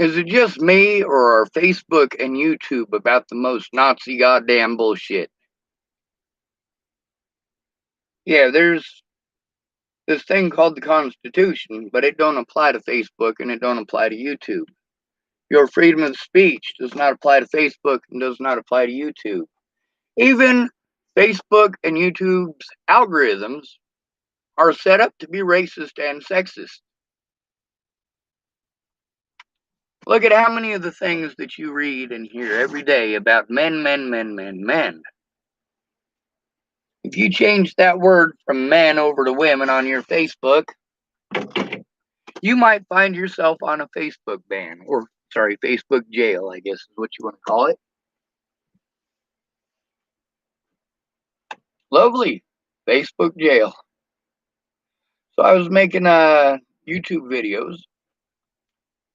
Is it just me, or are Facebook and YouTube about the most Nazi goddamn bullshit? Yeah, there's this thing called the Constitution, but it don't apply to Facebook and it don't apply to YouTube. Your freedom of speech does not apply to Facebook and does not apply to YouTube. Even Facebook and YouTube's algorithms are set up to be racist and sexist. Look at how many of the things that you read and hear every day about men, men, men, men, men. If you change that word from men over to women on your Facebook, you might find yourself on a Facebook ban, or sorry, Facebook jail, I guess is what you want to call it. Lovely. Facebook jail. So I was making YouTube videos,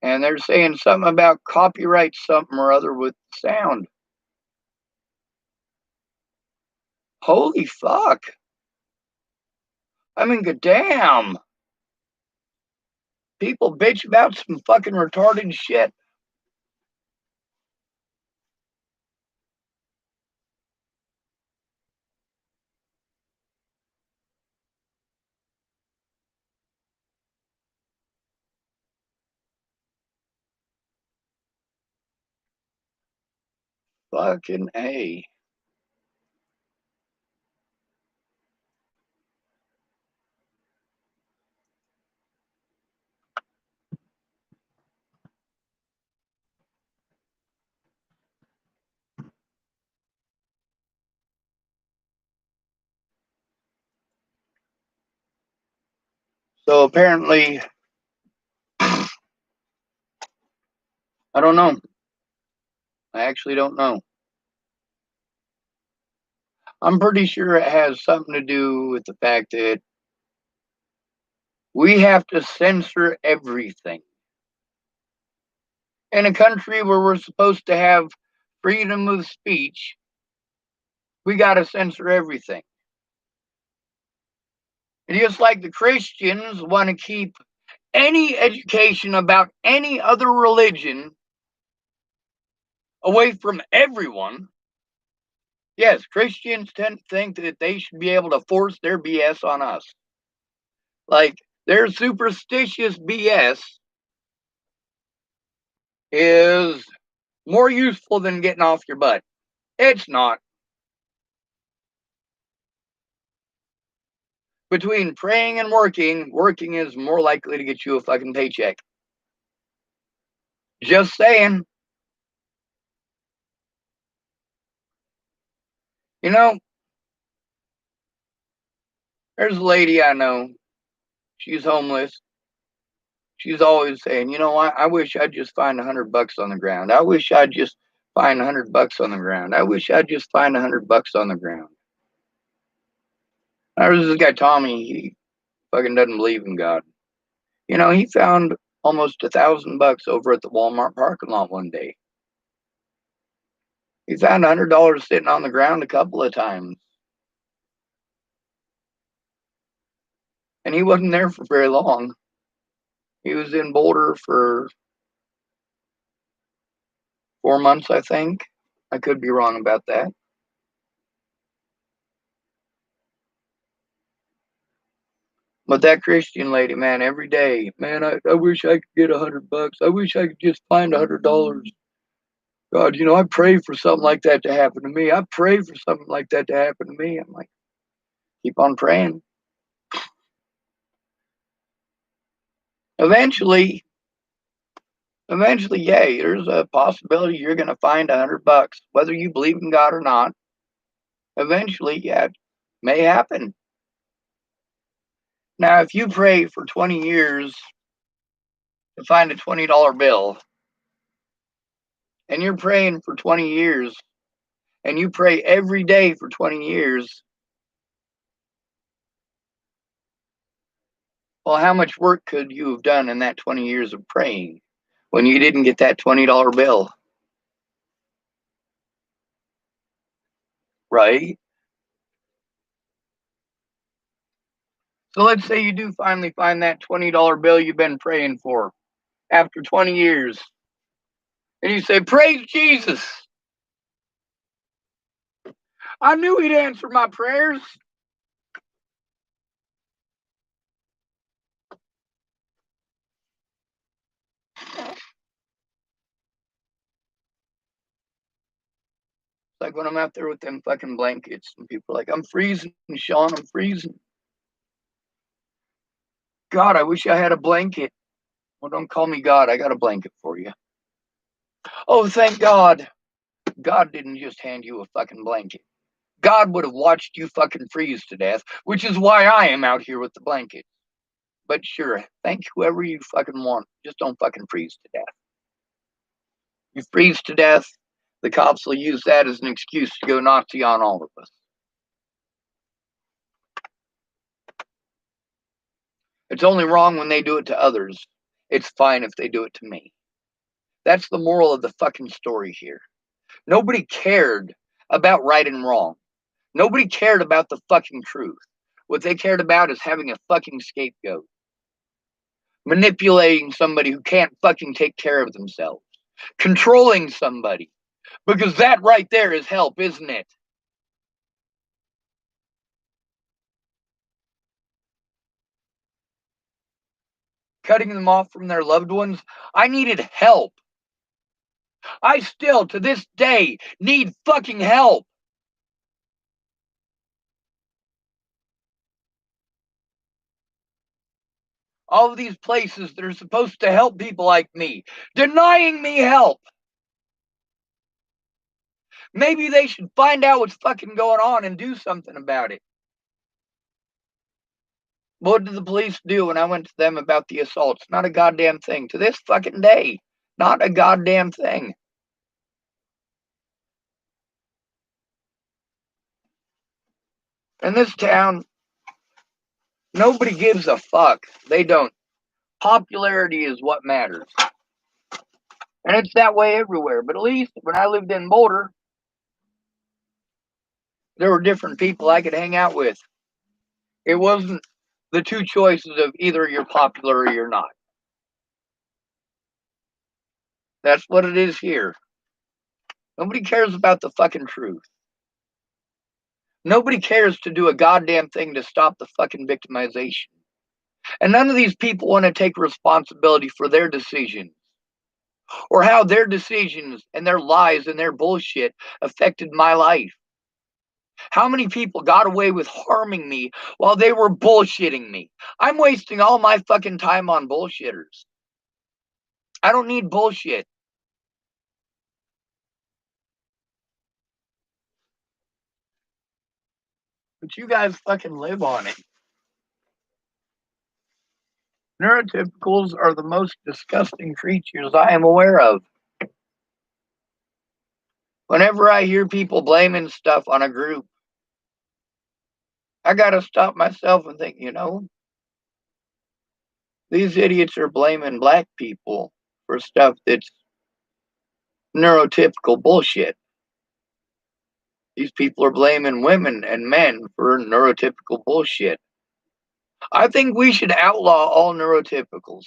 and they're saying something about copyright something or other with sound. Holy fuck. I mean, goddamn. People bitch about some fucking retarded shit. Fucking A. So apparently, I don't know. I actually don't know. I'm pretty sure it has something to do with the fact that we have to censor everything. In a country where we're supposed to have freedom of speech, we got to censor everything. And just like the Christians want to keep any education about any other religion away from everyone, yes, Christians tend to think that they should be able to force their BS on us. Like, their superstitious BS is more useful than getting off your butt. It's not. Between praying and working is more likely to get you a fucking paycheck. Just saying. You know, there's a lady I know. She's homeless. She's always saying, you know, I wish I'd just find $100 on the ground. I wish I'd just find $100 on the ground. I wish I'd just find $100 on the ground. There's this guy Tommy. He fucking doesn't believe in God. You know, he found almost $1,000 over at the Walmart parking lot one day. He found $100 sitting on the ground a couple of times. And he wasn't there for very long. He was in Boulder for 4 months, I think. I could be wrong about that. But that Christian lady, man, every day, man, I wish I could get $100. I wish I could just find $100. God, you know, I pray for something like that to happen to me. I pray for something like that to happen to me. I'm like, keep on praying. Eventually, yeah, there's a possibility you're going to find $100, whether you believe in God or not. Eventually, yeah, it may happen. Now, if you pray for 20 years to find a $20 bill, and you're praying for 20 years, and you pray every day for 20 years, well, how much work could you have done in that 20 years of praying when you didn't get that $20 bill? Right? So let's say you do finally find that $20 bill you've been praying for after 20 years. And you say, praise Jesus. I knew he'd answer my prayers. Like when I'm out there with them fucking blankets and people are like, I'm freezing, Sean, I'm freezing. God, I wish I had a blanket. Well, don't call me God. I got a blanket for you. Oh, thank God. God didn't just hand you a fucking blanket. God would have watched you fucking freeze to death, which is why I am out here with the blanket. But sure, thank whoever you fucking want. Just don't fucking freeze to death. You freeze to death, the cops will use that as an excuse to go Nazi on all of us. It's only wrong when they do it to others. It's fine if they do it to me. That's the moral of the fucking story here. Nobody cared about right and wrong. Nobody cared about the fucking truth. What they cared about is having a fucking scapegoat. Manipulating somebody who can't fucking take care of themselves. Controlling somebody. Because that right there is help, isn't it? Cutting them off from their loved ones. I needed help. I still, to this day, need fucking help. All of these places that are supposed to help people like me, denying me help. Maybe they should find out what's fucking going on and do something about it. What did the police do when I went to them about the assaults? Not a goddamn thing. To this fucking day, not a goddamn thing. In this town, nobody gives a fuck. They don't. Popularity is what matters. And it's that way everywhere. But at least when I lived in Boulder, there were different people I could hang out with. It wasn't the two choices of either you're popular or you're not. That's what it is here. Nobody cares about the fucking truth. Nobody cares to do a goddamn thing to stop the fucking victimization. And none of these people want to take responsibility for their decisions or how their decisions and their lies and their bullshit affected my life. How many people got away with harming me while they were bullshitting me? I'm wasting all my fucking time on bullshitters. I don't need bullshit. But you guys fucking live on it. Neurotypicals are the most disgusting creatures I am aware of. Whenever I hear people blaming stuff on a group, I gotta stop myself and think, these idiots are blaming black people for stuff that's neurotypical bullshit. These people are blaming women and men for neurotypical bullshit. I think we should outlaw all neurotypicals.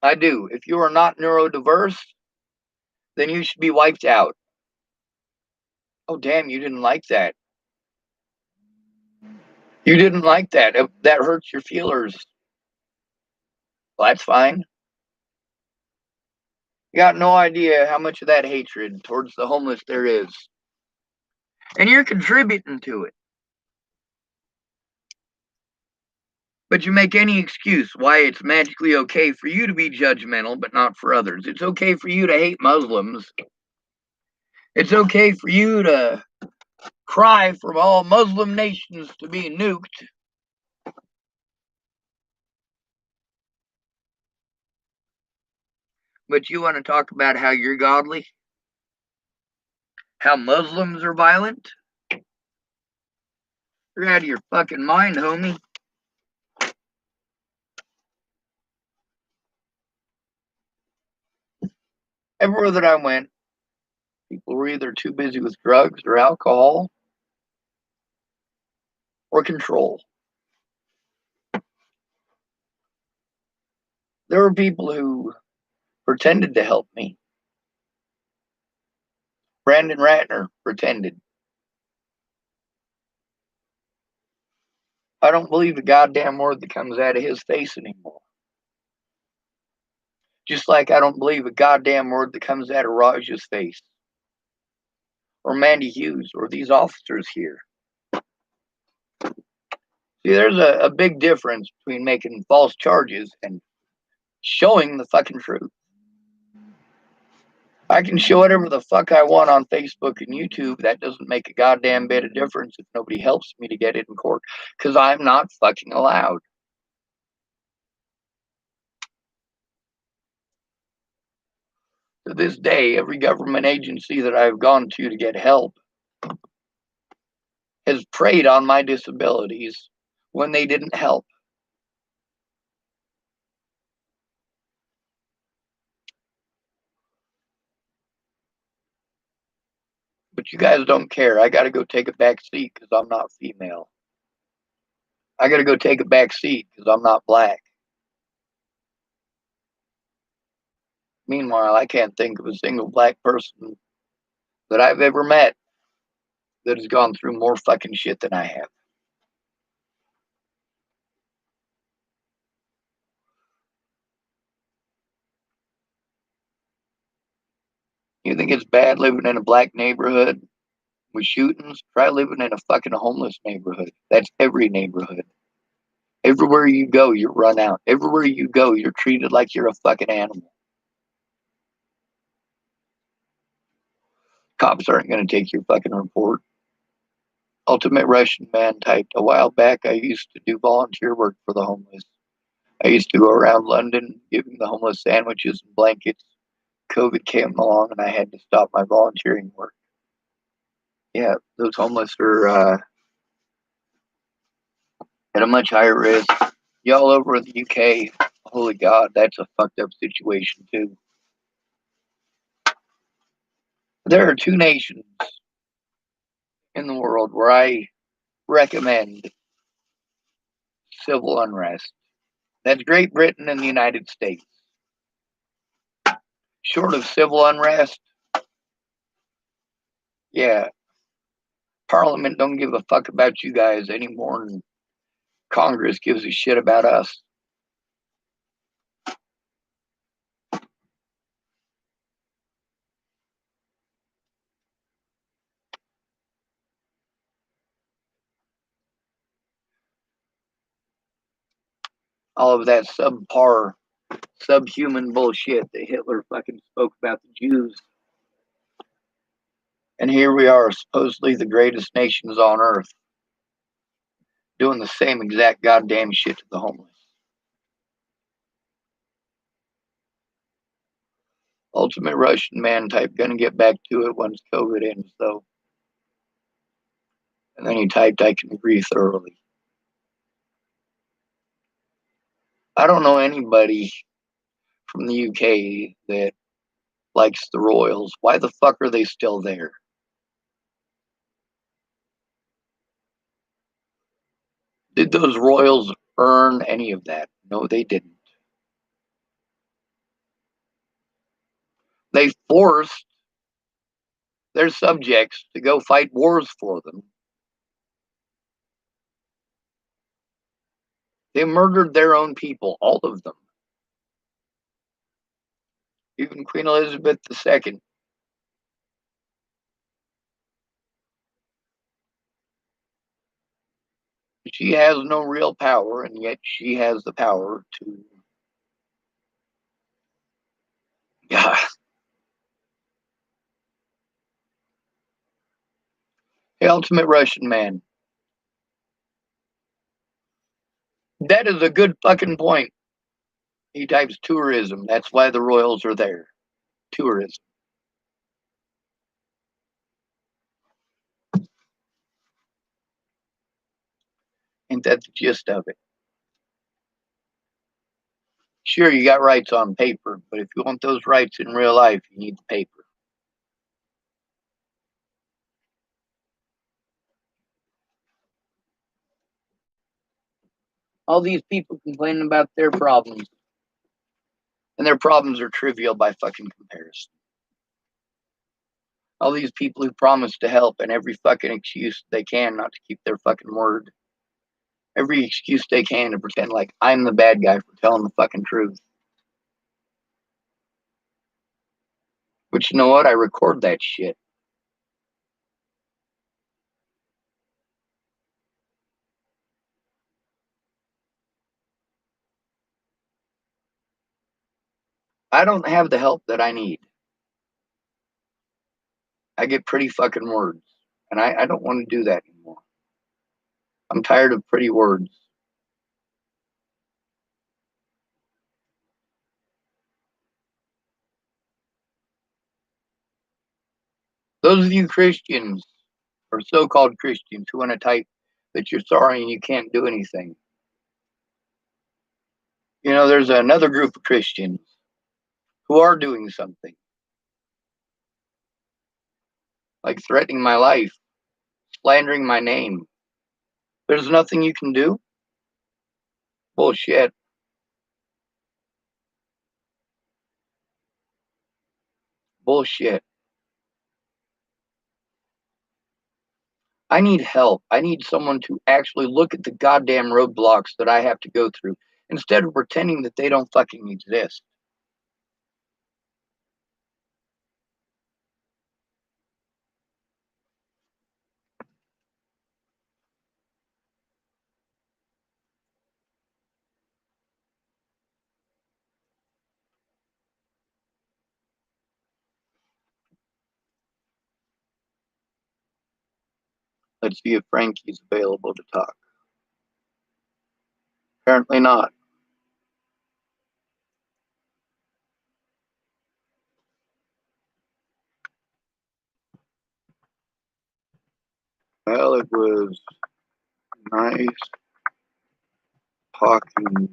I do. If you are not neurodiverse, then you should be wiped out. Oh, damn, you didn't like that. You didn't like that. That hurts your feelers. Well, that's fine. You got no idea how much of that hatred towards the homeless there is. And you're contributing to it. But you make any excuse why it's magically okay for you to be judgmental, but not for others. It's okay for you to hate Muslims. It's okay for you to cry for all Muslim nations to be nuked. But you want to talk about how you're godly? How Muslims are violent? You're out of your fucking mind, homie. Everywhere that I went, people were either too busy with drugs or alcohol or control. There were people who pretended to help me. Brandon Ratner pretended. I don't believe a goddamn word that comes out of his face anymore. Just like I don't believe a goddamn word that comes out of Raj's face. Or Mandy Hughes, or these officers here. See, there's a big difference between making false charges and showing the fucking truth. I can show whatever the fuck I want on Facebook and YouTube. That doesn't make a goddamn bit of difference if nobody helps me to get it in court, because I'm not fucking allowed. To this day, every government agency that I've gone to get help has preyed on my disabilities when they didn't help. But you guys don't care. I got to go take a back seat because I'm not female. I got to go take a back seat because I'm not black. Meanwhile, I can't think of a single black person that I've ever met that has gone through more fucking shit than I have. You think it's bad living in a black neighborhood with shootings? Try living in a fucking homeless neighborhood. That's every neighborhood. Everywhere you go, you're run out. Everywhere you go, you're treated like you're a fucking animal. Cops aren't going to take your fucking report. Ultimate Russian Man typed, a while back, I used to do volunteer work for the homeless. I used to go around London giving the homeless sandwiches and blankets. COVID came along and I had to stop my volunteering work. Yeah, those homeless are at a much higher risk. Y'all over in the UK, holy God, that's a fucked up situation too. There are two nations in the world where I recommend civil unrest. That's Great Britain and the United States. Short of civil unrest, yeah, Parliament don't give a fuck about you guys any more than Congress gives a shit about us. All of that subpar, subhuman bullshit that Hitler fucking spoke about the Jews. And here we are, supposedly the greatest nations on earth, doing the same exact goddamn shit to the homeless. Ultimate Russian Man type, gonna get back to it once COVID ends, though. And then he typed, I can agree thoroughly. I don't know anybody from the UK that likes the Royals. Why the fuck are they still there? Did those Royals earn any of that? No, they didn't. They forced their subjects to go fight wars for them. They murdered their own people, all of them. Even Queen Elizabeth II. She has no real power, and yet she has the power to. Yeah. The Ultimate Russian Man. That is a good fucking point. He types tourism. That's why the Royals are there. Tourism. Ain't that the gist of it? Sure, you got rights on paper, but if you want those rights in real life, you need the paper. All these people complaining about their problems, and their problems are trivial by fucking comparison. All these people who promise to help and every fucking excuse they can not to keep their fucking word. Every excuse they can to pretend like I'm the bad guy for telling the fucking truth. Which, you know what? I record that shit. I don't have the help that I need. I get pretty fucking words. And I don't want to do that anymore. I'm tired of pretty words. Those of you Christians, or so called Christians, who want to type that you're sorry and you can't do anything. You know, there's another group of Christians who are doing something, like threatening my life, slandering my name. There's nothing you can do? Bullshit. Bullshit. I need help. I need someone to actually look at the goddamn roadblocks that I have to go through instead of pretending that they don't fucking exist. Let's see if Frankie's available to talk. Apparently not. Well, it was nice talking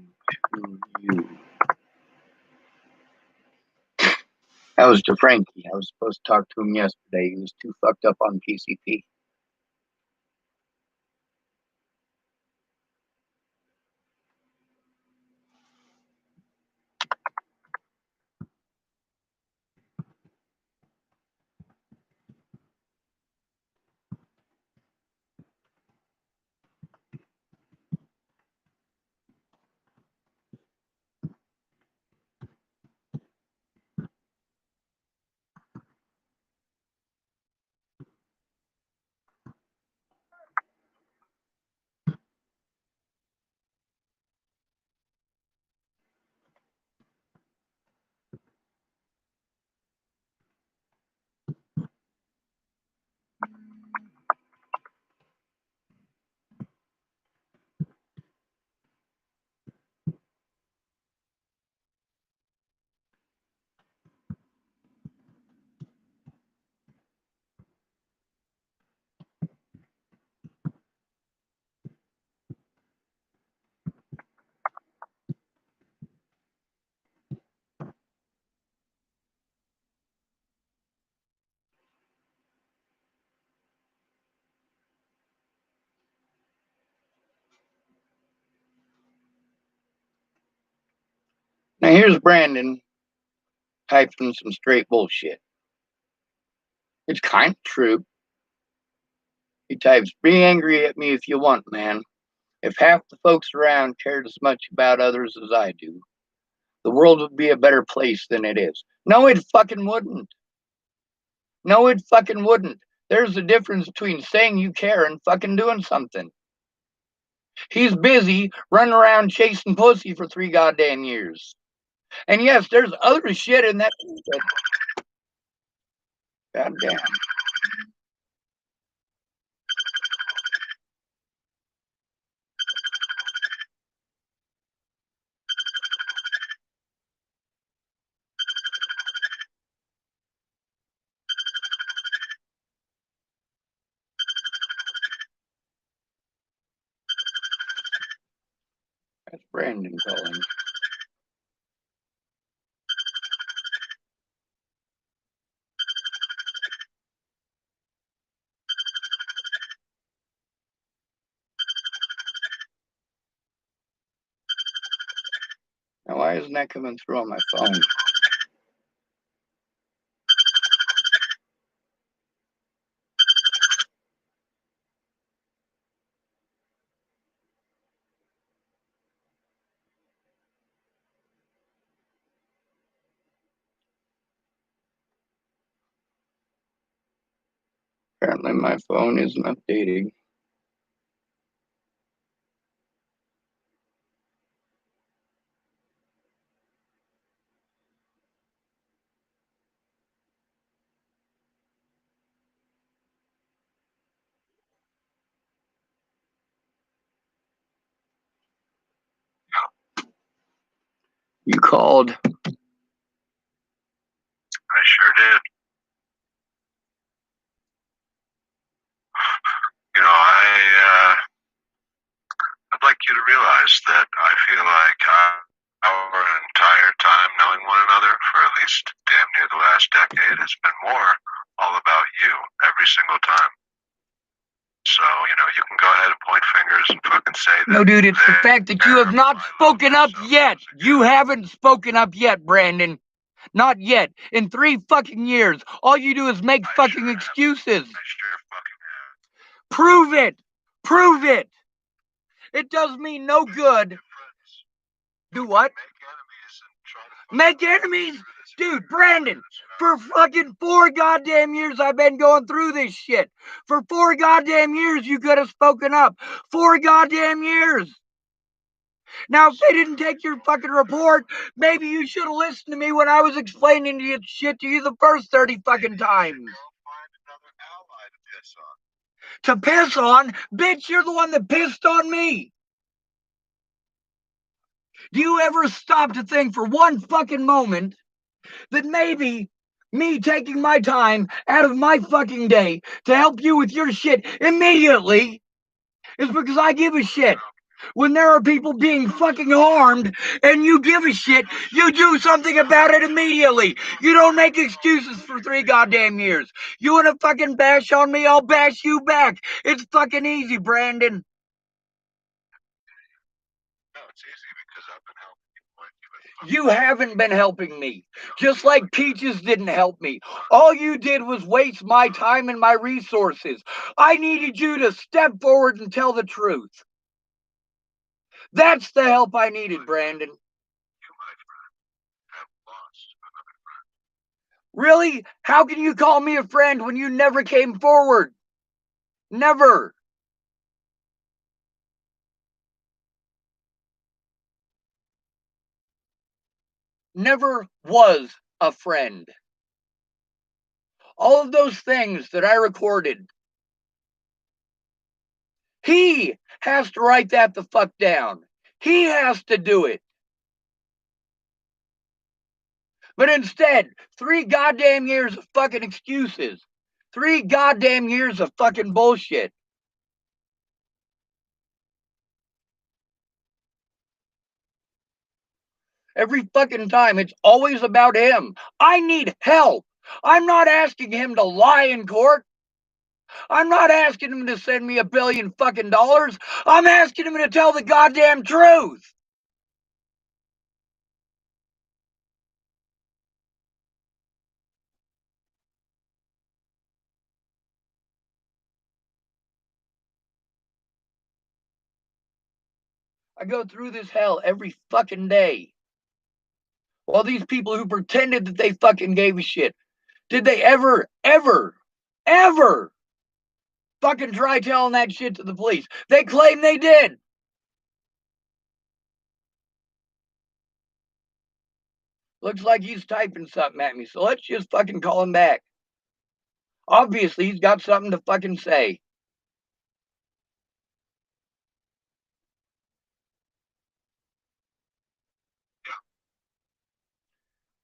to you. That was to Frankie. I was supposed to talk to him yesterday. He was too fucked up on PCP. Now here's Brandon typing some straight bullshit. It's kind of true. He types, be angry at me if you want, man. If half the folks around cared as much about others as I do, the world would be a better place than it is. No, it fucking wouldn't. No, it fucking wouldn't. There's a difference between saying you care and fucking doing something. He's busy running around chasing pussy for 3 goddamn years. And yes, there's other shit in that. Goddamn. That's Brandon calling. Now, why isn't that coming through on my phone? Apparently my phone isn't updating. You called. I sure did. I'd like you to realize that I feel like our entire time knowing one another for at least damn near the last decade has been more all about you every single time. So, you can go ahead and point fingers and fucking say that. No, dude, it's the fact that you have not spoken up yet. You haven't spoken up yet, Brandon. Not yet. In 3 fucking years, all you do is make fucking excuses. I sure fucking have. Prove it. Prove it. It does me no good. Do what? Make enemies? Dude, Brandon, for fucking 4 goddamn years I've been going through this shit. For 4 goddamn years you could have spoken up. 4 goddamn years. Now, if they didn't take your fucking report, maybe you should have listened to me when I was explaining shit to you the first 30 fucking times. To piss on? Bitch, you're the one that pissed on me. Do you ever stop to think for one fucking moment that maybe me taking my time out of my fucking day to help you with your shit immediately is because I give a shit? When there are people being fucking harmed and you give a shit, you do something about it immediately. You don't make excuses for 3 goddamn years. You wanna fucking bash on me, I'll bash you back. It's fucking easy, Brandon. No, it's easy because I've been helping you. You haven't been helping me. Just like Peaches didn't help me. All you did was waste my time and my resources. I needed you to step forward and tell the truth. That's the help I needed, Brandon. You, my friend, have lost another friend. Really? How can you call me a friend when you never came forward? Never. Never was a friend. All of those things that I recorded, he has to write that the fuck down. He has to do it. But instead, 3 goddamn years of fucking excuses. 3 goddamn years of fucking bullshit. Every fucking time, it's always about him. I need help. I'm not asking him to lie in court. I'm not asking him to send me $1 billion fucking dollars. I'm asking him to tell the goddamn truth. I go through this hell every fucking day. While these people who pretended that they fucking gave a shit, did they ever fucking try telling that shit to the police? They claim they did. Looks like he's typing something at me, so let's just fucking call him back. Obviously, he's got something to fucking say.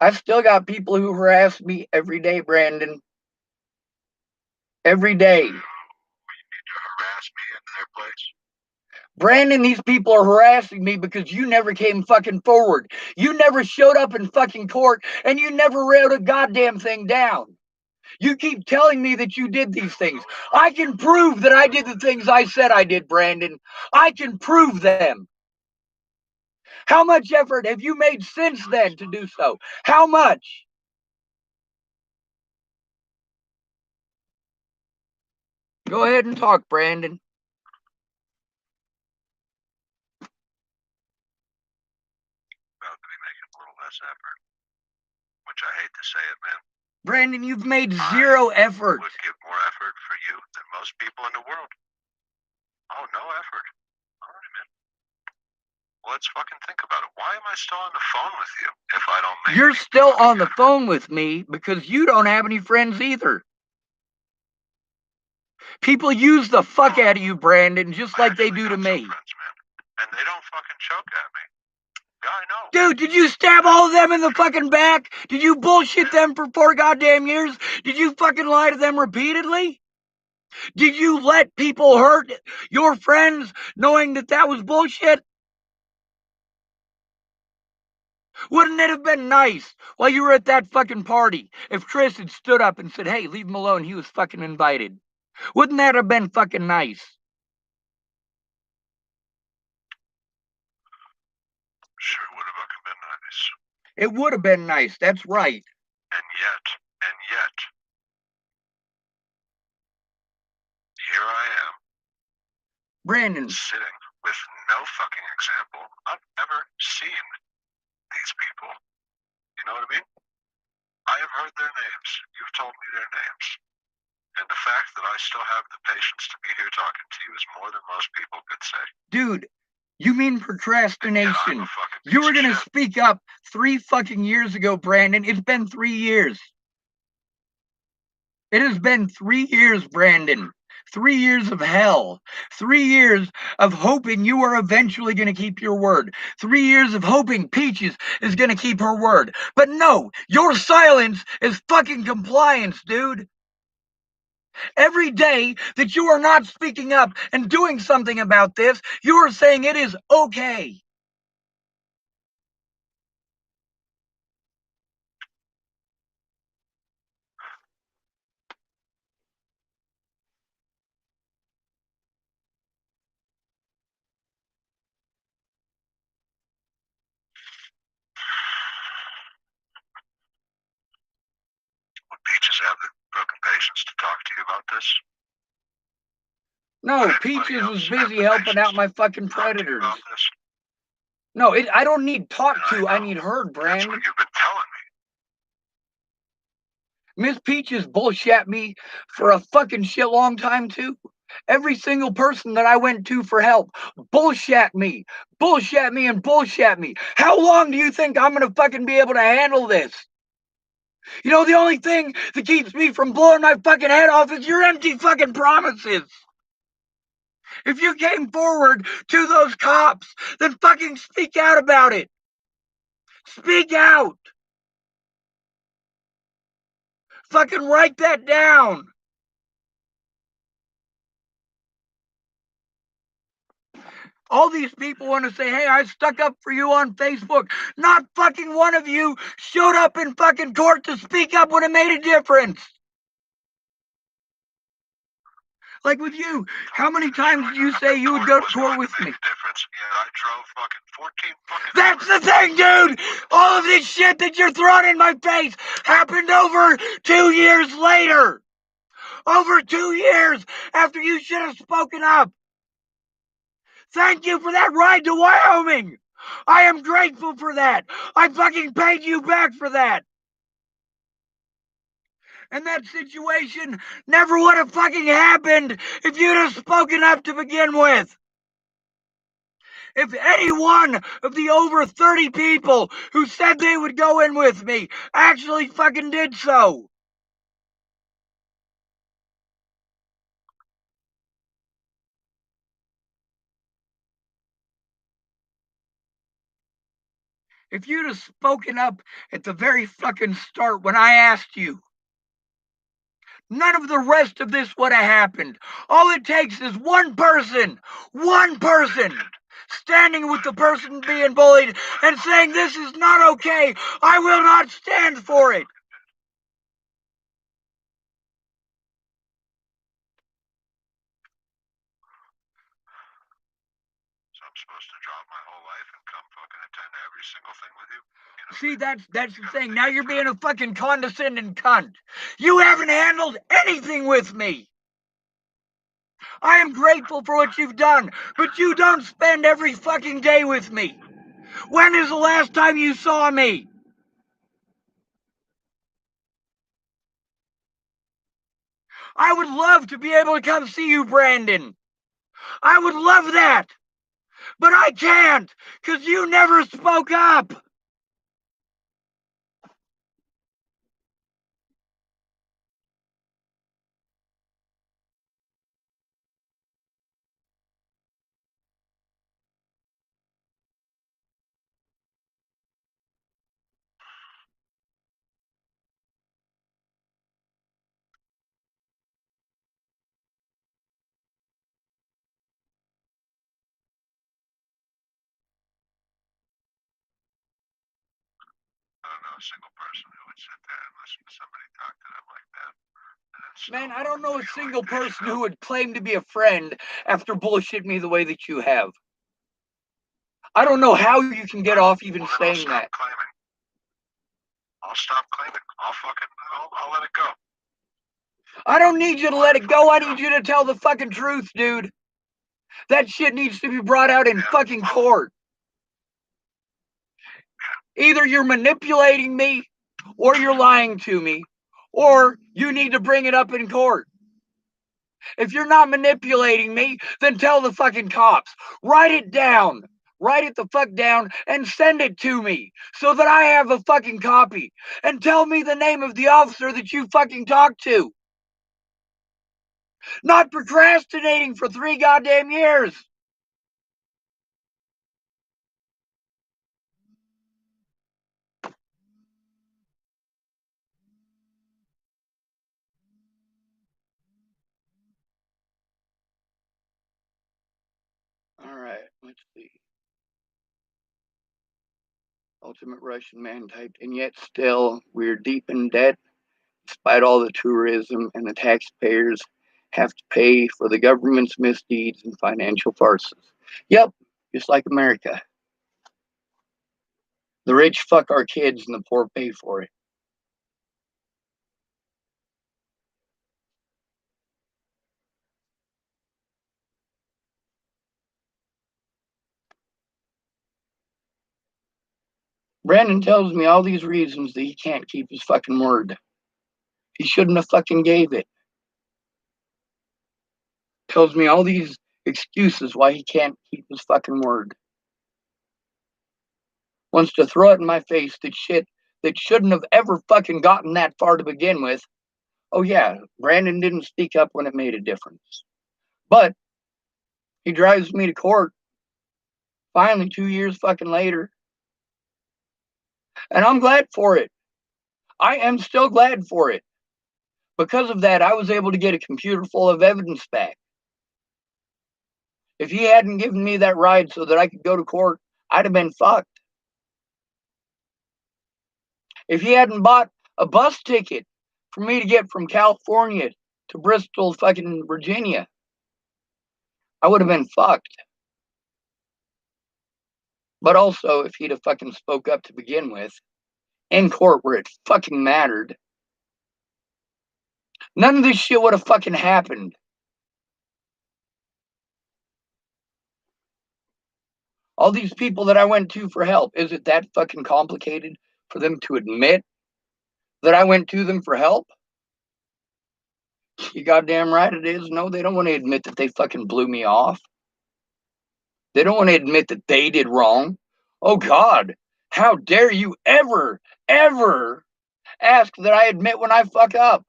I've still got people who harass me every day, Brandon. Every day. You need to harass me in their place. Brandon, these people are harassing me because you never came fucking forward. You never showed up in fucking court and you never wrote a goddamn thing down. You keep telling me that you did these things. I can prove that I did the things I said I did, Brandon. I can prove them. How much effort have you made since then to do so? How much? Go ahead and talk, Brandon. Well, to be making a little less effort. Which I hate to say it, man. Brandon, you've made zero effort. I would give more effort for you than most people in the world. Oh, no effort. All right, man. Well, let's fucking think about it. Why am I still on the phone with you if I don't make You're any still fucking on the effort? phone with me because you don't have any friends either. People use the fuck out of you, Brandon, just like they do to got me. some friends, man. And they don't fucking choke at me. Yeah, I know. Dude, did you stab all of them in the fucking back? Did you bullshit them for 4 goddamn years? Did you fucking lie to them repeatedly? Did you let people hurt your friends knowing that that was bullshit? Wouldn't it have been nice while you were at that fucking party if Chris had stood up and said, hey, leave him alone, he was fucking invited? Wouldn't that have been fucking nice? Sure would have fucking been nice. It would have been nice, that's right. And yet, here I am, Brandon, sitting with no fucking example. I've never seen these people. You know what I mean? I have heard their names. You've told me their names. And the fact that I still have the patience to be here talking to you is more than most people could say. dude, you mean procrastination. You were gonna shit. speak up 3 fucking years ago, Brandon. It's been 3 years. It has been 3 years, Brandon. 3 years of hell. 3 years of hoping you are eventually going to keep your word. 3 years of hoping Peaches is going to keep her word. But no, your silence is fucking compliance, dude. Every day that you are not speaking up and doing something about this, you are saying it is okay. Would Peaches have the broken patience to talk to you about this? No, Peaches was busy helping out my fucking predators. No, I don't need talked to, I need heard, Brandon. That's what you've been telling me. Miss Peaches bullshit me for a fucking shit long time too. Every single person that I went to for help bullshit me, and bullshit me. How long do you think I'm gonna fucking be able to handle this? You know, the only thing that keeps me from blowing my fucking head off is your empty fucking promises. If you came forward to those cops, then fucking speak out about it. Speak out. Fucking write that down. All these people want to say, hey, I stuck up for you on Facebook. Not fucking one of you showed up in fucking court to speak up when it made a difference. Like with you, how many times did you say you would go to court with me? That's the thing, dude! All of this shit that you're throwing in my face happened over 2 years later! Over 2 years after you should have spoken up! Thank you for that ride to Wyoming! I am grateful for that! I fucking paid you back for that! And that situation never would have fucking happened if you'd have spoken up to begin with. If any one of the over 30 people who said they would go in with me actually fucking did so. If you'd have spoken up at the very fucking start when I asked you, none of the rest of this would have happened. All it takes is one person standing with the person being bullied and saying, this is not okay. I will not stand for it. So I'm supposed to drop my whole life and come fucking attend every single thing with you? See, that's the thing. Now you're being a fucking condescending cunt. You haven't handled anything with me. I am grateful for what you've done, but you don't spend every fucking day with me. When is the last time you saw me? I would love to be able to come see you, Brandon. I would love that. But I can't, because you never spoke up. I don't know a single person who would sit there and listen to somebody talk to them like that. Man, I don't know a single person who would claim to be a friend after bullshit me the way that you have. I don't know how you can get off even saying that. Claiming. I'll stop claiming. I'll let it go. I don't need you to let it go. I need you to tell the fucking truth, dude. That shit needs to be brought out in fucking court. Either you're manipulating me, or you're lying to me, or you need to bring it up in court. If you're not manipulating me, then tell the fucking cops. Write it down. Write it the fuck down and send it to me so that I have a fucking copy. And tell me the name of the officer that you fucking talked to. Not procrastinating for 3 goddamn years. All right, let's see. Ultimate Russian man typed, and yet still we're deep in debt despite all the tourism, and the taxpayers have to pay for the government's misdeeds and financial farces. Yep, just like America. The rich fuck our kids and the poor pay for it. Brandon tells me all these reasons that he can't keep his fucking word. He shouldn't have fucking gave it. Tells me all these excuses why he can't keep his fucking word. Wants to throw it in my face that shit that shouldn't have ever fucking gotten that far to begin with. Oh yeah, Brandon didn't speak up when it made a difference. But he drives me to court finally 2 years fucking later. And I'm glad for it. I am still glad for it. Because of that, I was able to get a computer full of evidence back. If he hadn't given me that ride so that I could go to court, I'd have been fucked. If he hadn't bought a bus ticket for me to get from California to Bristol, fucking Virginia, I would have been fucked. But also, if he'd have fucking spoke up to begin with, in court where it fucking mattered, none of this shit would have fucking happened. All these people that I went to for help, is it that fucking complicated for them to admit that I went to them for help? You goddamn right it is. No, they don't want to admit that they fucking blew me off. They don't want to admit that they did wrong. Oh God, how dare you ever, ever ask that I admit when I fuck up?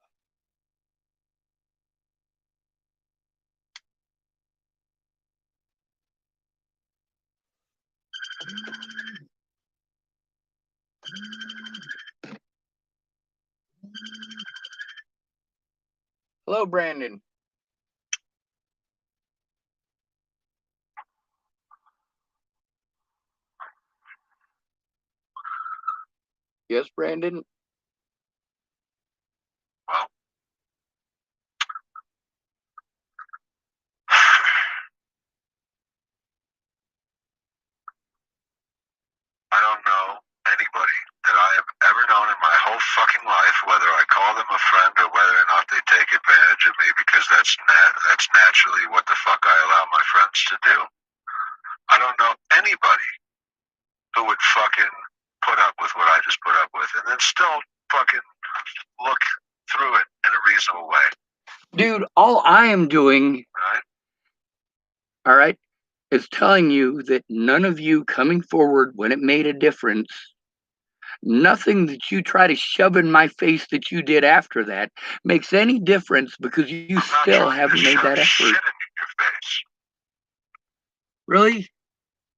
Hello, Brandon. Yes, Brandon? Well, I don't know anybody that I have ever known in my whole fucking life, whether I call them a friend or whether or not they take advantage of me, because that's naturally what the fuck I allow my friends to do. I don't know anybody who would fucking put up with what I just put up with and then still fucking look through it in a reasonable way. Dude, all I am doing, right? all right, is telling you that none of you coming forward when it made a difference, nothing that you try to shove in my face that you did after that makes any difference because you I'm not still trying to haven't made shove that shit effort. in your face. Really?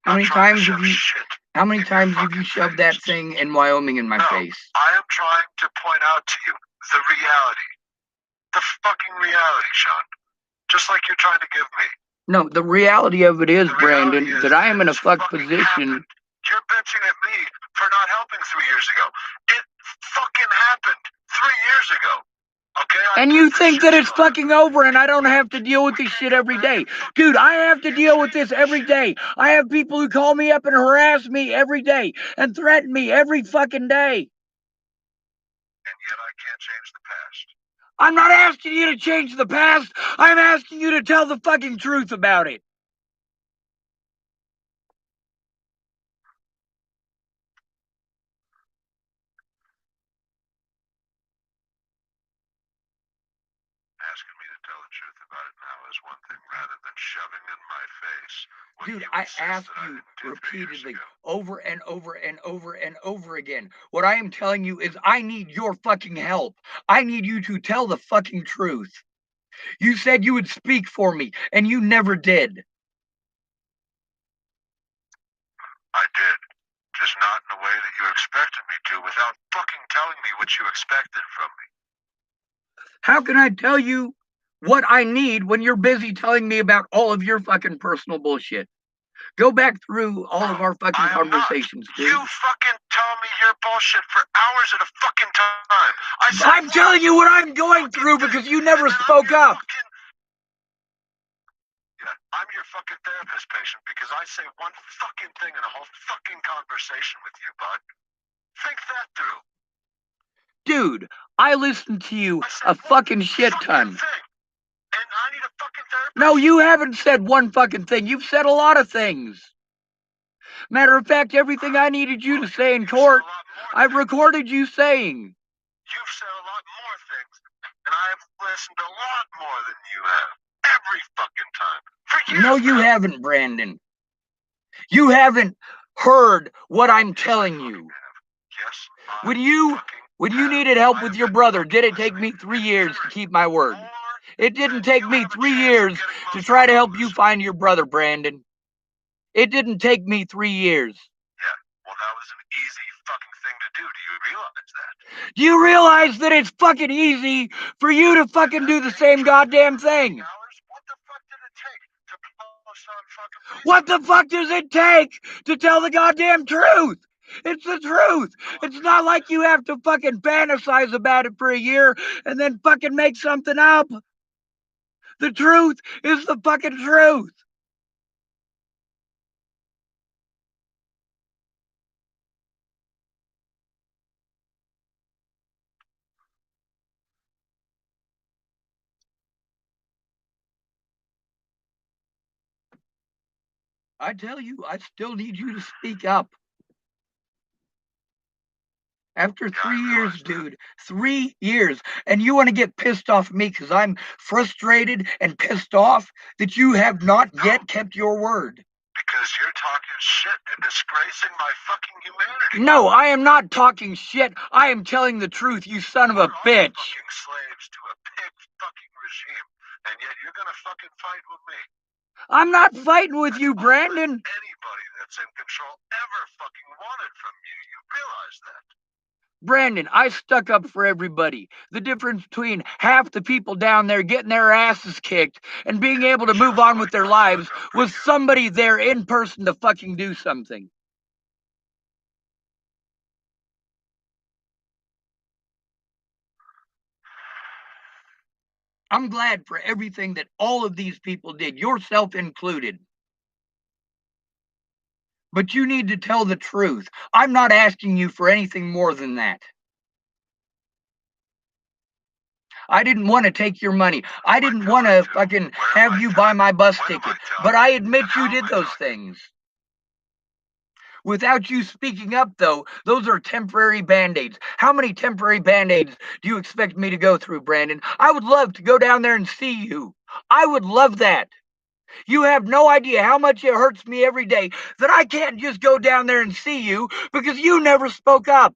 How I'm many not trying to times have shove you shit how many in your times have you fucking shoved face. that thing in Wyoming in my No, face? I am trying to point out to you the reality. The fucking reality, Sean. Just like you're trying to give me. No, the reality of it is, The Brandon, reality is that I am in a it's fuck fucking position. happened. You're bitching at me for not helping 3 years ago. It fucking happened 3 years ago. Okay? And you think that it's fucking over and I don't have to deal with this shit every day. Dude, I have to deal with this every day. I have people who call me up and harass me every day and threaten me every fucking day. And yet I can't change the past. I'm not asking you to change the past. I'm asking you to tell the fucking truth about it. Asking me to tell the truth about it now is one thing rather than shoving in my face. Dude, I asked you repeatedly over and over and over and over again. What I am telling you is I need your fucking help. I need you to tell the fucking truth. You said you would speak for me, and you never did. I did. Just not in the way that you expected me to without fucking telling me what you expected from me. How can I tell you what I need when you're busy telling me about all of your fucking personal bullshit? Go back through all of our fucking conversations, dude. You fucking tell me your bullshit for hours at a fucking time. I'm telling you what I'm going through because you never spoke up. Yeah, I'm your fucking therapist patient because I say one fucking thing in a whole fucking conversation with you, bud. Think that through. Dude, I listened to you a fucking shit ton. And I need a fucking therapist? No, you haven't said one fucking thing. You've said a lot of things. Matter of fact, everything I needed you to say in court, I've recorded you saying. You've said a lot more things, and I've listened a lot more than you have. Every fucking time. For years No, you haven't, Brandon. You haven't heard what I'm telling you. Yes, When you needed help with your brother, did it take me 3 years to keep my word? It didn't take me 3 years to try to help you find your brother, Brandon. It didn't take me 3 years. Yeah, well, that was an easy fucking thing to do. Do you realize that? Do you realize that it's fucking easy for you to fucking do the same goddamn thing? What the fuck did it take to post on fucking Facebook? What the fuck does it take to tell the goddamn truth? It's the truth. It's not like you have to fucking fantasize about it for a year and then fucking make something up. The truth is the fucking truth. I tell you, I still need you to speak up. After 3 years, dude, 3 years, and you want to get pissed off at me because I'm frustrated and pissed off that you have not yet kept your word. Because you're talking shit and disgracing my fucking humanity. No, I am not talking shit. I am telling the truth, you son of a bitch. We're all fucking slaves to a pig fucking regime, and yet you're gonna fucking fight with me. I'm not fighting with you, Brandon. Anybody that's in control ever fucking wanted from you. You realize that? Brandon, I stuck up for everybody. The difference between half the people down there getting their asses kicked and being able to move on with their lives was somebody there in person to fucking do something. I'm glad for everything that all of these people did, yourself included. But you need to tell the truth. I'm not asking you for anything more than that. I didn't want to take your money. I didn't want to fucking have you buy my bus ticket. But I admit you did those things. Without you speaking up, though, those are temporary band-aids. How many temporary band-aids do you expect me to go through, Brandon? I would love to go down there and see you. I would love that. You have no idea how much it hurts me every day that I can't just go down there and see you because you never spoke up.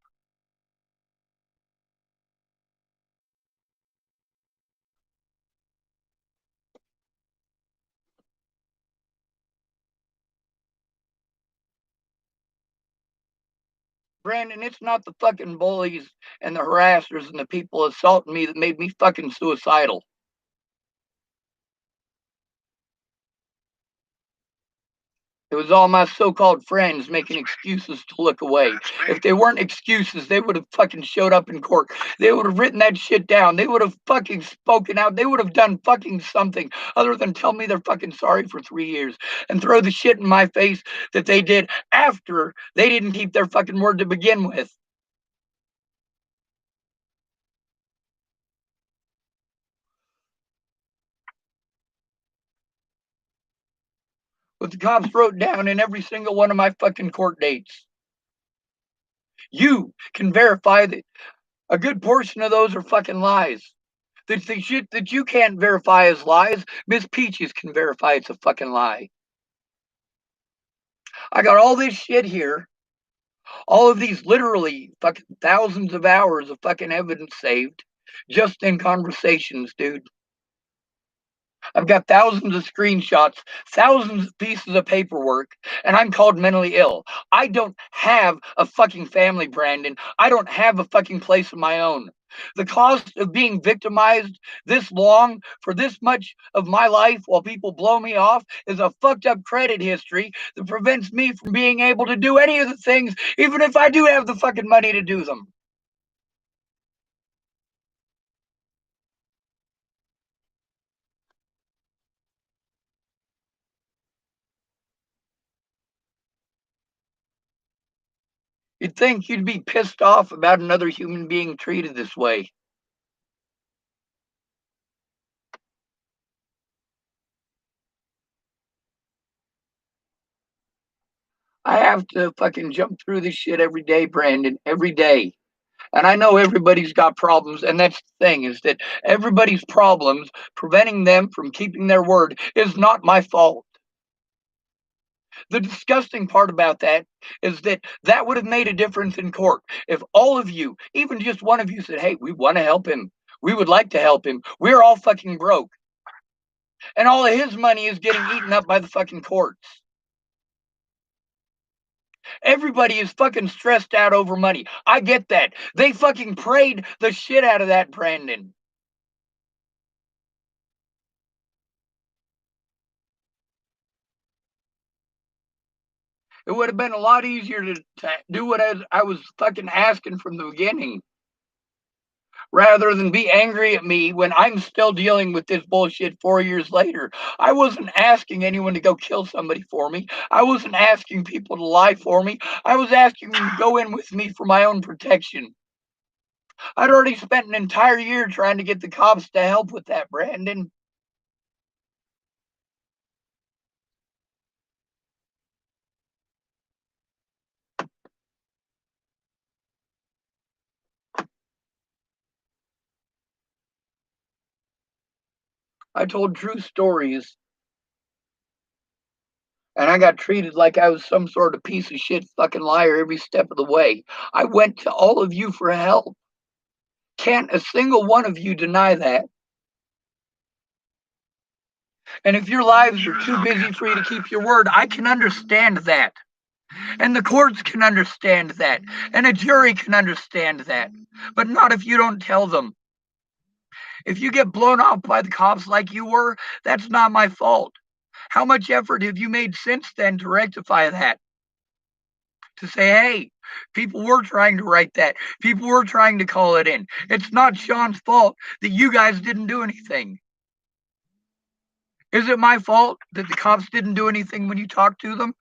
Brandon, it's not the fucking bullies and the harassers and the people assaulting me that made me fucking suicidal. It was all my so-called friends making excuses to look away. If they weren't excuses, they would have fucking showed up in court. They would have written that shit down. They would have fucking spoken out. They would have done fucking something other than tell me they're fucking sorry for 3 years and throw the shit in my face that they did after they didn't keep their fucking word to begin with. What the cops wrote down in every single one of my fucking court dates. You can verify that a good portion of those are fucking lies. The shit that you can't verify as lies, Miss Peaches can verify it's a fucking lie. I got all this shit here, all of these literally fucking thousands of hours of fucking evidence saved just in conversations, dude. I've got thousands of screenshots, thousands of pieces of paperwork, and I'm called mentally ill. I don't have a fucking family, Brandon. I don't have a fucking place of my own. The cost of being victimized this long for this much of my life while people blow me off is a fucked up credit history that prevents me from being able to do any of the things, even if I do have the fucking money to do them. You'd think you'd be pissed off about another human being treated this way. I have to fucking jump through this shit every day, Brandon, every day. And I know everybody's got problems, and that's the thing is that everybody's problems preventing them from keeping their word is not my fault. The disgusting part about that is that that would have made a difference in court if all of you, even just one of you, said, "Hey, we want to help him. We would like to help him. We're all fucking broke." And all of his money is getting eaten up by the fucking courts. Everybody is fucking stressed out over money. I get that. They fucking prayed the shit out of that, Brandon. It would have been a lot easier to do what I was fucking asking from the beginning rather than be angry at me when I'm still dealing with this bullshit 4 years later. I wasn't asking anyone to go kill somebody for me. I wasn't asking people to lie for me. I was asking them to go in with me for my own protection. I'd already spent an entire year trying to get the cops to help with that, Brandon. I told true stories and I got treated like I was some sort of piece of shit fucking liar every step of the way. I went to all of you for help. Can't a single one of you deny that? And if your lives are too busy for you to keep your word, I can understand that. And the courts can understand that. And a jury can understand that. But not if you don't tell them. If you get blown off by the cops like you were, that's not my fault. How much effort have you made since then to rectify that? To say, hey, people were trying to write that. People were trying to call it in. It's not Sean's fault that you guys didn't do anything. Is it my fault that the cops didn't do anything when you talked to them?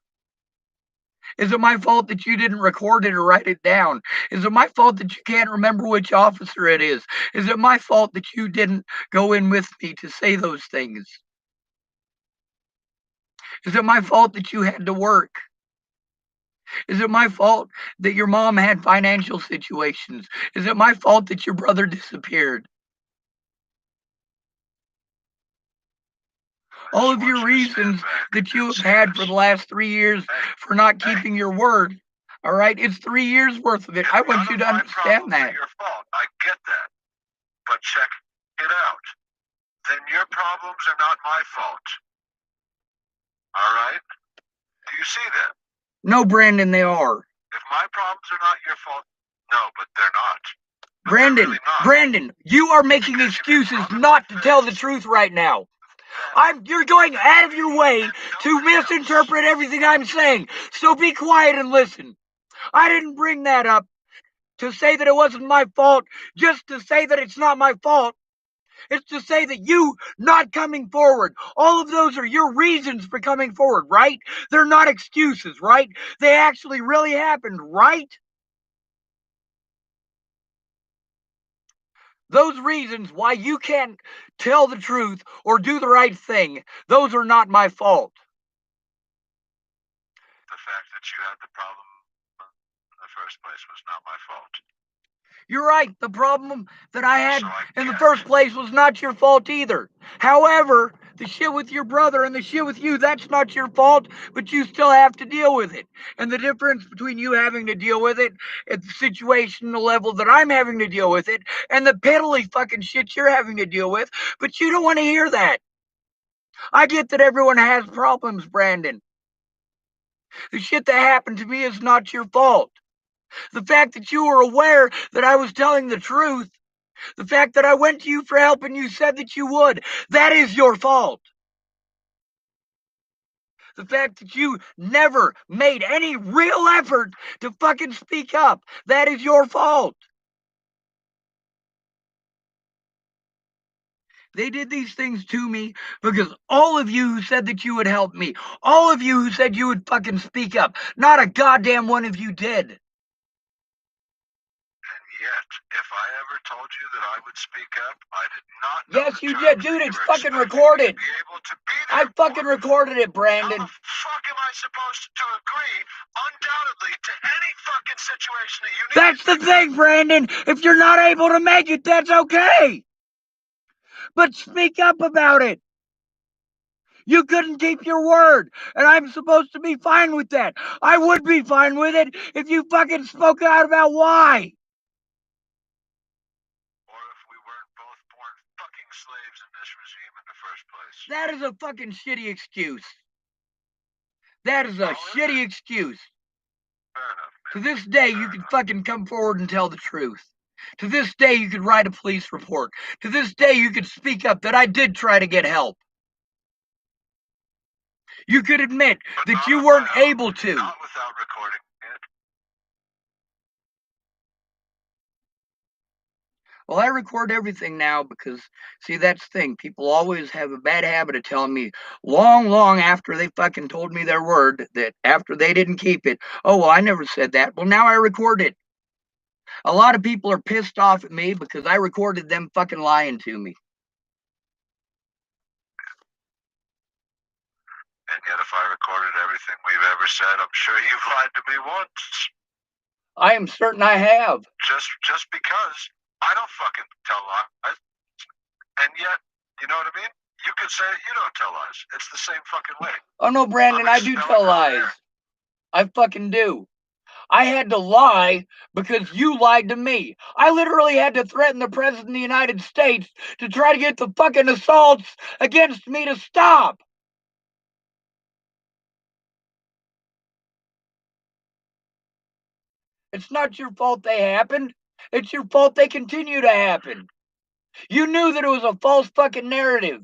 Is it my fault that you didn't record it or write it down? Is it my fault that you can't remember which officer it is? Is it my fault that you didn't go in with me to say those things? Is it my fault that you had to work? Is it my fault that your mom had financial situations? Is it my fault that your brother disappeared? All of your reasons that you have had for the last 3 years for not keeping your word, all right? It's 3 years worth of it. I want you to understand that. Your fault. I get that. But check it out. Then your problems are not my fault. All right? Do you see that? No, Brandon, they are. If my problems are not your fault, no, but they're not. But Brandon, they're really not. Brandon, you are making excuses not to tell the truth right now. You're going out of your way to misinterpret everything I'm saying. So be quiet and listen. I didn't bring that up to say that it wasn't my fault, just to say that it's not my fault. It's to say that you not coming forward, all of those are your reasons for coming forward, right? They're not excuses, right? They actually really happened, right? Those reasons why you can't tell the truth or do the right thing, those are not my fault. The fact that you had the problem in the first place was not my fault. You're right. The problem that I had in the first place was not your fault either. However, the shit with your brother and the shit with you, that's not your fault, but you still have to deal with it. And the difference between you having to deal with it at the situation, the level that I'm having to deal with it, and the piddly fucking shit you're having to deal with, but you don't want to hear that. I get that everyone has problems, Brandon. The shit that happened to me is not your fault. The fact that you were aware that I was telling the truth, the fact that I went to you for help and you said that you would, that is your fault. The fact that you never made any real effort to fucking speak up, that is your fault. They did these things to me because all of you who said that you would help me, all of you who said you would fucking speak up, not a goddamn one of you did. Yet, if I ever told you that I would speak up, I did not know. Yes, you did, dude. It's fucking recorded. I fucking recorded it, Brandon. How the fuck am I supposed to agree, undoubtedly, to any fucking situation that you need? That's the thing, Brandon. If you're not able to make it, that's okay. But speak up about it. You couldn't keep your word, and I'm supposed to be fine with that. I would be fine with it if you fucking spoke out about why. Or if we weren't both born fucking slaves in this regime in the first place. That is a fucking shitty excuse. That is a shitty excuse. Fair enough, man. To this day, you could fucking come forward and tell the truth. To this day, you could write a police report. To this day, you could speak up that I did try to get help. You could admit that you weren't able to. Not without recording it. Well, I record everything now because, see, that's the thing. People always have a bad habit of telling me long after they fucking told me their word that after they didn't keep it, oh, well, I never said that. Well, now I record it. A lot of people are pissed off at me because I recorded them fucking lying to me. And yet, if I recorded everything we've ever said, I'm sure you've lied to me once. I am certain I have. Just because I don't fucking tell lies. And yet, you know what I mean? You could say that you don't tell lies. It's the same fucking way. Oh, no, Brandon, I do tell lies. I fucking do. I had to lie because you lied to me. I literally had to threaten the President of the United States to try to get the fucking assaults against me to stop. It's not your fault they happened. It's your fault they continue to happen. You knew that it was a false fucking narrative.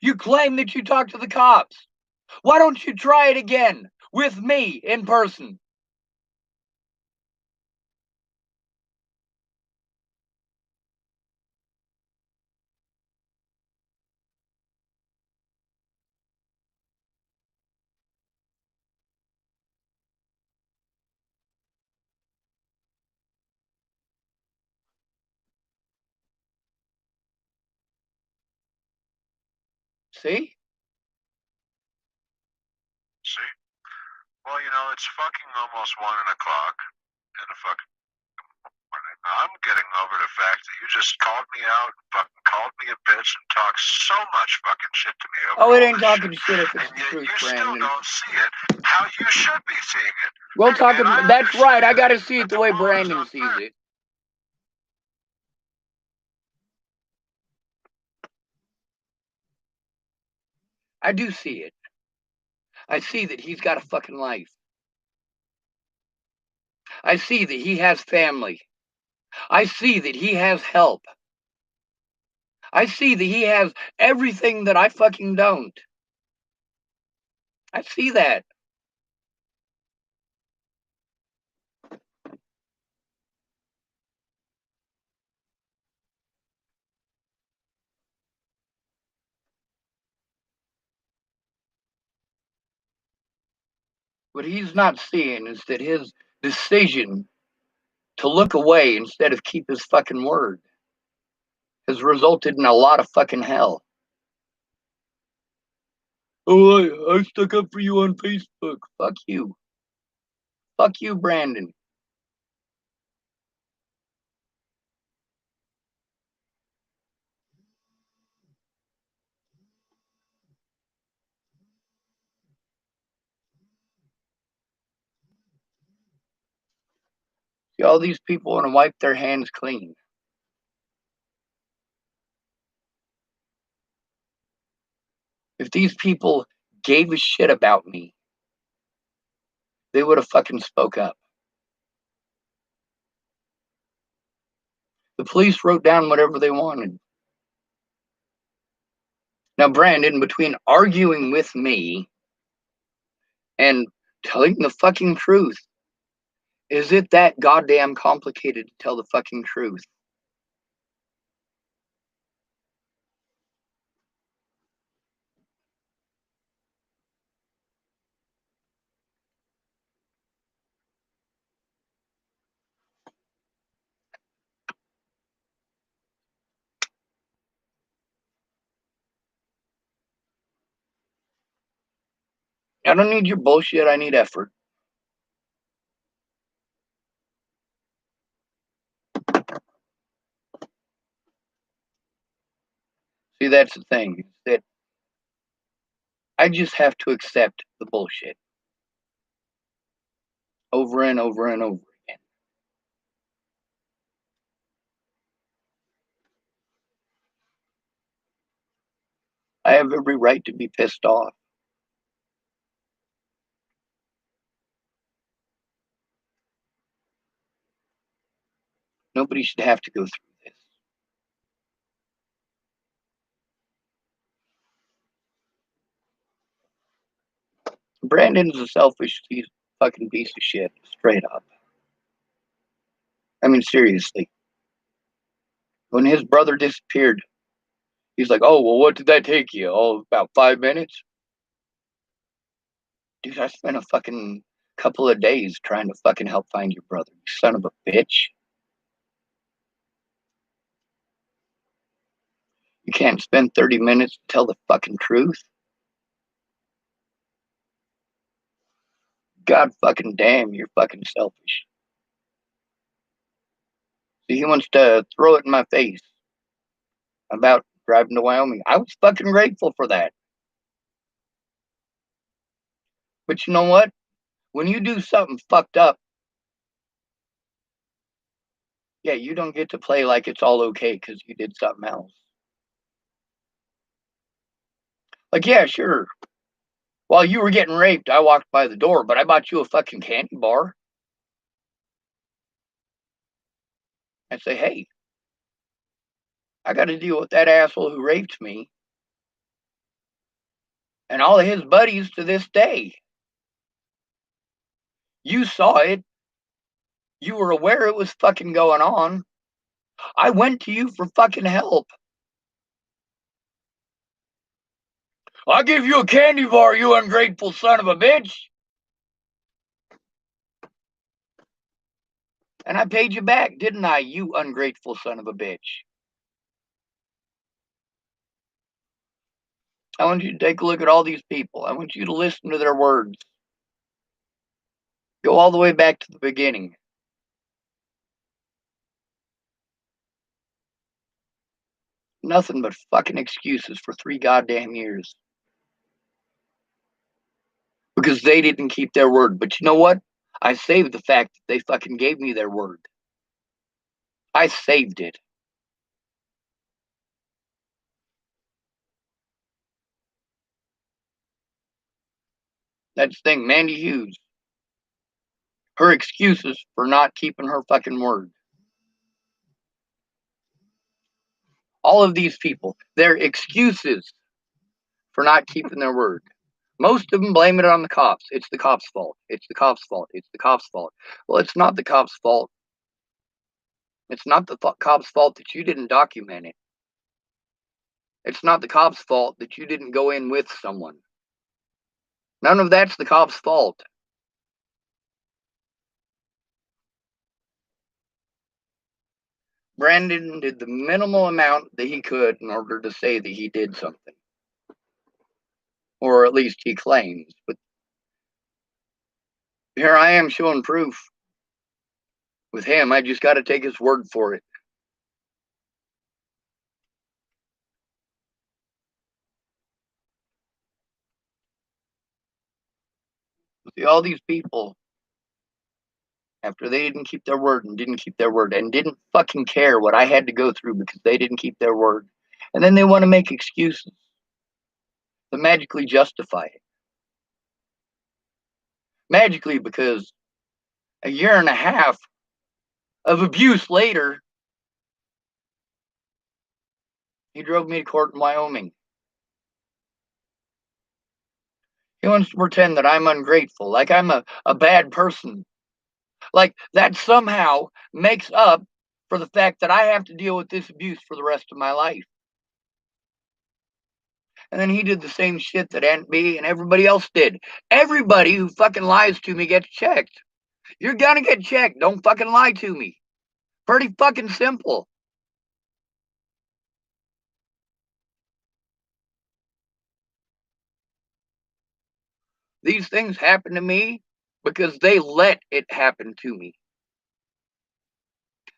You claim that you talked to the cops. Why don't you try it again with me in person? See? See? Well, it's fucking almost 1 o'clock in the fucking morning. I'm getting over the fact that you just called me out, fucking called me a bitch, and talked so much fucking shit to me over Oh, it all ain't this talking shit. shit if it's And the yet truth, you still Brandon. don't see it how you should be seeing it. We'll Hey, talk man, about I that's right. I understand gotta see it that the way ball is Brandon sees unfair. it. I do see it. I see that he's got a fucking life. I see that he has family. I see that he has help. I see that he has everything that I fucking don't. I see that. What he's not seeing is that his decision to look away instead of keep his fucking word has resulted in a lot of fucking hell. Oh, I stuck up for you on Facebook. Fuck you. Fuck you, Brandon. See, all these people want to wipe their hands clean. If these people gave a shit about me, they would have fucking spoke up. The police wrote down whatever they wanted. Now, Brandon, between arguing with me and telling the fucking truth, is it that goddamn complicated to tell the fucking truth? I don't need your bullshit. I need effort. See, that's the thing. That I just have to accept the bullshit over and over and over again. I have every right to be pissed off. Nobody should have to go through this. Brandon's a selfish fucking piece of shit, straight up. I mean, seriously. When his brother disappeared, he's like, "Oh, well, what did that take you? Oh, about 5 minutes?" Dude, I spent a fucking couple of days trying to fucking help find your brother, you son of a bitch. You can't spend 30 minutes to tell the fucking truth. God fucking damn, you're fucking selfish. See, he wants to throw it in my face about driving to Wyoming. I was fucking grateful for that. But you know what? When you do something fucked up, yeah, you don't get to play like it's all okay because you did something else. Like, yeah, sure. While you were getting raped, I walked by the door, but I bought you a fucking candy bar. I say, hey, I got to deal with that asshole who raped me and all of his buddies to this day. You saw it. You were aware it was fucking going on. I went to you for fucking help. I'll give you a candy bar, you ungrateful son of a bitch. And I paid you back, didn't I, you ungrateful son of a bitch? I want you to take a look at all these people. I want you to listen to their words. Go all the way back to the beginning. Nothing but fucking excuses for 3 goddamn years. Because they didn't keep their word. But you know what? I saved the fact that they fucking gave me their word. I saved it. That's the thing, Mandy Hughes. Her excuses for not keeping her fucking word. All of these people, their excuses for not keeping their word. Most of them blame it on the cops. It's the cops' fault. It's the cops' fault. It's the cops' fault. Well, it's not the cops' fault. It's not the cops' fault that you didn't document it. It's not the cops' fault that you didn't go in with someone. None of that's the cops' fault. Brandon did the minimal amount that he could in order to say that he did something. Or at least he claims. But here I am showing proof. With him, I just got to take his word for it. See, all these people, after they didn't keep their word and didn't keep their word and didn't fucking care what I had to go through because they didn't keep their word. And then they want to make excuses to magically justify it. Magically, because a year and a half of abuse later, he drove me to court in Wyoming. He wants to pretend that I'm ungrateful, like I'm a bad person. Like that somehow makes up for the fact that I have to deal with this abuse for the rest of my life. And then he did the same shit that Aunt B and everybody else did. Everybody who fucking lies to me gets checked. You're gonna get checked. Don't fucking lie to me. Pretty fucking simple. These things happen to me because they let it happen to me.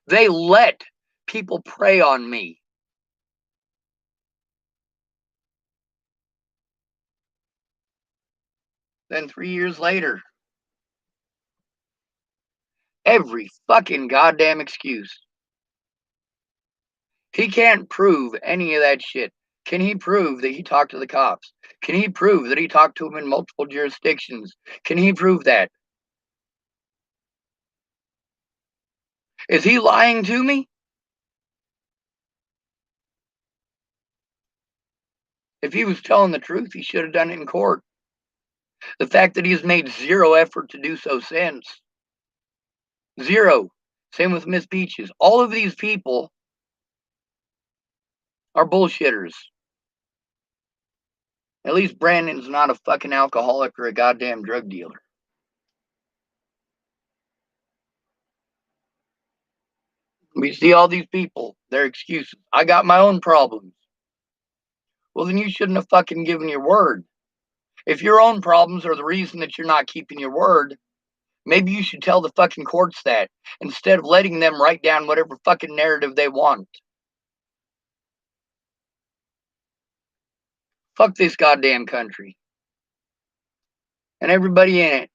They let people prey on me. Then 3 years later, every fucking goddamn excuse. He can't prove any of that shit. Can he prove that he talked to the cops? Can he prove that he talked to them in multiple jurisdictions? Can he prove that? Is he lying to me? If he was telling the truth, he should have done it in court. The fact that he's made zero effort to do so since. Zero. Same with Miss Peaches. All of these people are bullshitters. At least Brandon's not a fucking alcoholic or a goddamn drug dealer. We see all these people, their excuses. I got my own problems. Well, then you shouldn't have fucking given your word. If your own problems are the reason that you're not keeping your word, maybe you should tell the fucking courts that instead of letting them write down whatever fucking narrative they want. Fuck this goddamn country. And everybody in it.